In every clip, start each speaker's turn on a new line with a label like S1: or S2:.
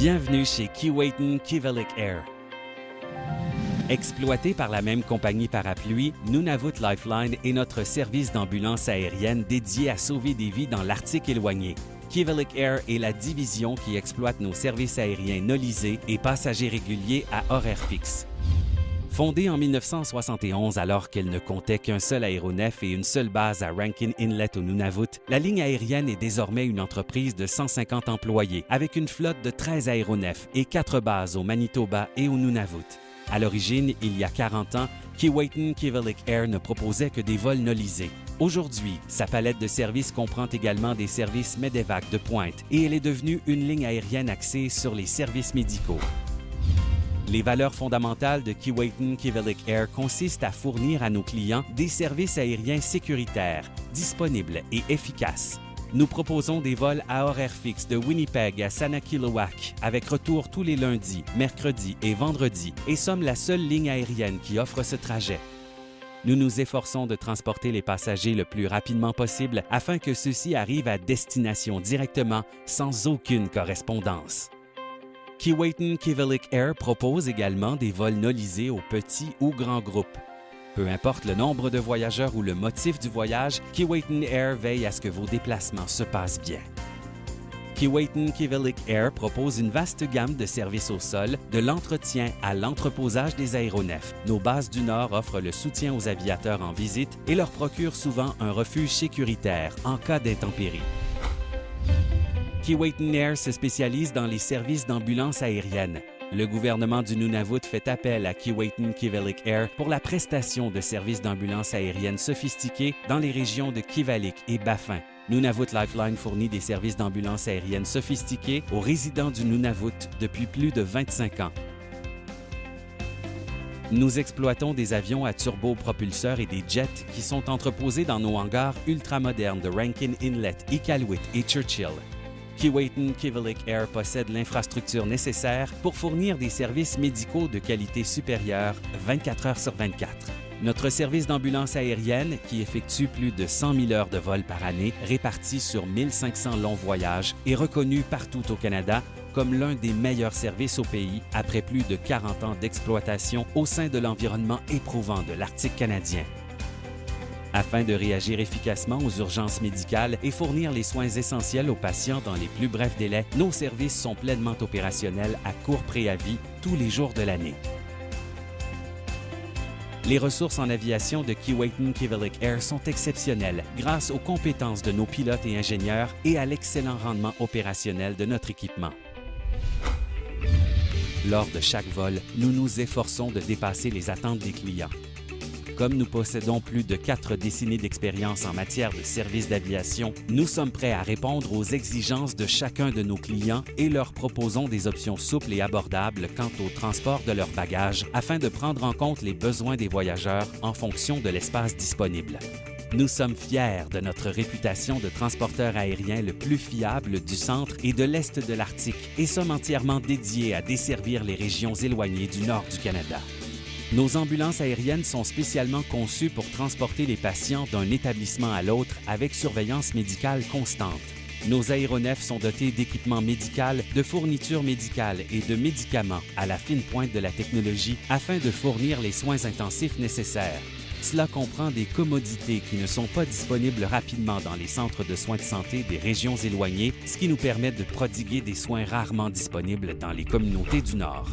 S1: Bienvenue chez Keewatin Kivalliq Air. Exploité par la même compagnie parapluie, Nunavut Lifeline est notre service d'ambulance aérienne dédié à sauver des vies dans l'Arctique éloigné. Kivalliq Air est la division qui exploite nos services aériens nolisés et passagers réguliers à horaire fixe. Fondée en 1971 alors qu'elle ne comptait qu'un seul aéronef et une seule base à Rankin Inlet au Nunavut, la ligne aérienne est désormais une entreprise de 150 employés avec une flotte de 13 aéronefs et 4 bases au Manitoba et au Nunavut. À l'origine, il y a 40 ans, Keewatin Kivalliq Air ne proposait que des vols nolisés. Aujourd'hui, sa palette de services comprend également des services Medevac de pointe et elle est devenue une ligne aérienne axée sur les services médicaux. Les valeurs fondamentales de Keewatin Kivalliq Air consistent à fournir à nos clients des services aériens sécuritaires, disponibles et efficaces. Nous proposons des vols à horaire fixe de Winnipeg à Sanakiloaq avec retour tous les lundis, mercredis et vendredis et sommes la seule ligne aérienne qui offre ce trajet. Nous nous efforçons de transporter les passagers le plus rapidement possible afin que ceux-ci arrivent à destination directement sans aucune correspondance. Keewatin Kivalliq Air propose également des vols nolisés aux petits ou grands groupes. Peu importe le nombre de voyageurs ou le motif du voyage, Keewatin Air veille à ce que vos déplacements se passent bien. Keewatin Kivalliq Air propose une vaste gamme de services au sol, de l'entretien à l'entreposage des aéronefs. Nos bases du Nord offrent le soutien aux aviateurs en visite et leur procurent souvent un refuge sécuritaire en cas d'intempéries. Keewatin Air se spécialise dans les services d'ambulance aérienne. Le gouvernement du Nunavut fait appel à Keewatin Kivalliq Air pour la prestation de services d'ambulance aérienne sophistiqués dans les régions de Kivalliq et Baffin. Nunavut Lifeline fournit des services d'ambulance aérienne sophistiqués aux résidents du Nunavut depuis plus de 25 ans. Nous exploitons des avions à turbopropulseurs et des jets qui sont entreposés dans nos hangars ultramodernes de Rankin Inlet, Iqaluit et Churchill. Keewatin Kivalliq Air possède l'infrastructure nécessaire pour fournir des services médicaux de qualité supérieure 24 heures sur 24. Notre service d'ambulance aérienne, qui effectue plus de 100 000 heures de vol par année, réparties sur 1500 longs voyages, est reconnu partout au Canada comme l'un des meilleurs services au pays après plus de 40 ans d'exploitation au sein de l'environnement éprouvant de l'Arctique canadien. Afin de réagir efficacement aux urgences médicales et fournir les soins essentiels aux patients dans les plus brefs délais, nos services sont pleinement opérationnels à court préavis tous les jours de l'année. Les ressources en aviation de Keewatin Kivalliq Air sont exceptionnelles grâce aux compétences de nos pilotes et ingénieurs et à l'excellent rendement opérationnel de notre équipement. Lors de chaque vol, nous nous efforçons de dépasser les attentes des clients. Comme nous possédons plus de 4 décennies d'expérience en matière de services d'aviation, nous sommes prêts à répondre aux exigences de chacun de nos clients et leur proposons des options souples et abordables quant au transport de leurs bagages afin de prendre en compte les besoins des voyageurs en fonction de l'espace disponible. Nous sommes fiers de notre réputation de transporteur aérien le plus fiable du centre et de l'est de l'Arctique et sommes entièrement dédiés à desservir les régions éloignées du nord du Canada. Nos ambulances aériennes sont spécialement conçues pour transporter les patients d'un établissement à l'autre avec surveillance médicale constante. Nos aéronefs sont dotés d'équipements médicaux, de fournitures médicales et de médicaments à la fine pointe de la technologie afin de fournir les soins intensifs nécessaires. Cela comprend des commodités qui ne sont pas disponibles rapidement dans les centres de soins de santé des régions éloignées, ce qui nous permet de prodiguer des soins rarement disponibles dans les communautés du Nord.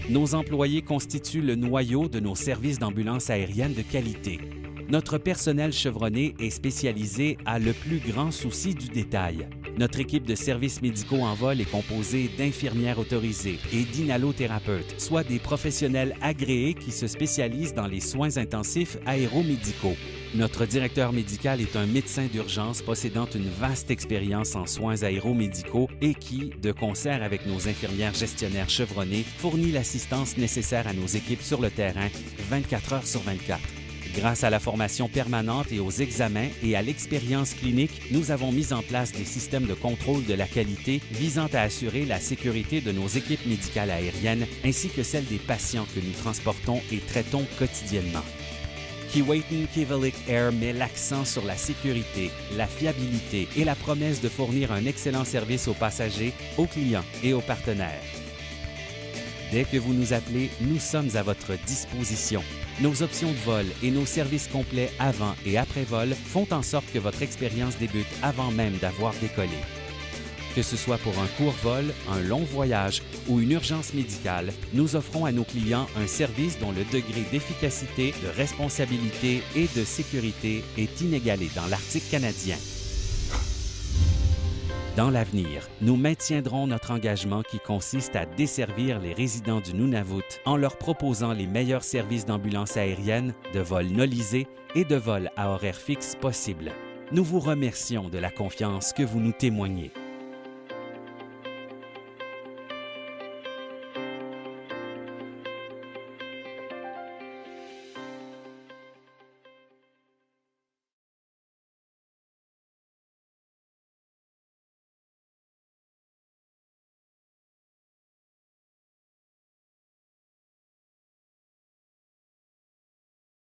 S1: Nos employés constituent le noyau de nos services d'ambulance aérienne de qualité. Notre personnel chevronné et spécialisé a le plus grand souci du détail. Notre équipe de services médicaux en vol est composée d'infirmières autorisées et d'inhalothérapeutes, soit des professionnels agréés qui se spécialisent dans les soins intensifs aéromédicaux. Notre directeur médical est un médecin d'urgence possédant une vaste expérience en soins aéromédicaux et qui, de concert avec nos infirmières gestionnaires chevronnées, fournit l'assistance nécessaire à nos équipes sur le terrain 24 heures sur 24. Grâce à la formation permanente et aux examens et à l'expérience clinique, nous avons mis en place des systèmes de contrôle de la qualité visant à assurer la sécurité de nos équipes médicales aériennes ainsi que celle des patients que nous transportons et traitons quotidiennement. Keewatin Kivalliq Air met l'accent sur la sécurité, la fiabilité et la promesse de fournir un excellent service aux passagers, aux clients et aux partenaires. Dès que vous nous appelez, nous sommes à votre disposition. Nos options de vol et nos services complets avant et après vol font en sorte que votre expérience débute avant même d'avoir décollé. Que ce soit pour un court vol, un long voyage ou une urgence médicale, nous offrons à nos clients un service dont le degré d'efficacité, de responsabilité et de sécurité est inégalé dans l'Arctique canadien. Dans l'avenir, nous maintiendrons notre engagement qui consiste à desservir les résidents du Nunavut en leur proposant les meilleurs services d'ambulance aérienne, de vols nolisés et de vols à horaires fixes possibles. Nous vous remercions de la confiance que vous nous témoignez.